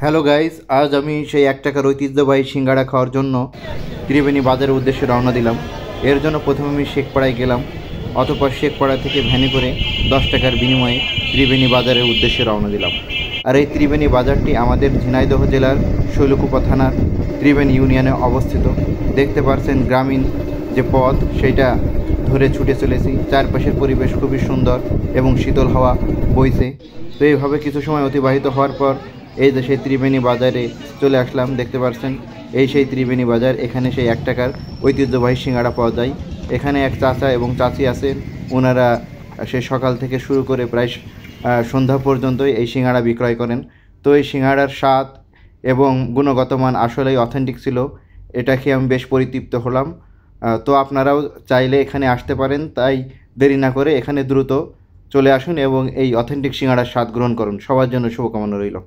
Hello guys, আজ আমি সেই 1 টাকার ঐতিহ্যবাহী সিঙ্গাড়া খাওয়ার জন্য ত্রিবেণী বাজারের উদ্দেশ্যে রওনা দিলাম। এর জন্য প্রথমে আমি শেখপাড়ায় গেলাম, অতঃপর শেখপাড়া থেকে ভ্যানে করে 10 টাকার বিনিময়ে ত্রিবেণী বাজারের উদ্দেশ্যে রওনা দিলাম। আর এই ত্রিবেণী বাজারটি আমাদের ঝিনাইদহ জেলার শৈলকুপা থানার ত্রিবেণী ইউনিয়নে অবস্থিত। দেখতে পাচ্ছেন গ্রামীণ যে পথ সেটা ধরে ছুটে চলেছি। চারপাশের পরিবেশ খুবই সুন্দর এবং শীতল হাওয়া বইছে। তো এইভাবে কিছু সময় অতিবাহিত হওয়ার পর এই যে সেই ত্রিবেণী বাজারে চলে আসলাম। দেখতে পাচ্ছেন এই সেই ত্রিবেণী বাজার। এখানে সেই 1 টাকার ঐতিহ্যবাহী সিঙ্গাড়া পাওয়া যায়। এখানে এক চাচা এবং চাচি আছেন, ওনারা সে সকাল থেকে শুরু করে প্রায় সন্ধ্যা পর্যন্তই এই সিঙ্গাড়া বিক্রয় করেন। তো এই সিঙ্গাড়ার স্বাদ এবং গুণগত মান আসলেই অথেন্টিক ছিল। এটা খেয়ে আমি বেশ পরিতৃপ্ত হলাম। তো আপনারাও চাইলে এখানে আসতে পারেন, তাই দেরি না করে এখানে দ্রুত চলে আসুন এবং এই অথেন্টিক সিঙ্গাড়ার স্বাদ গ্রহণ করুন। সবার জন্য শুভকামনা রইল।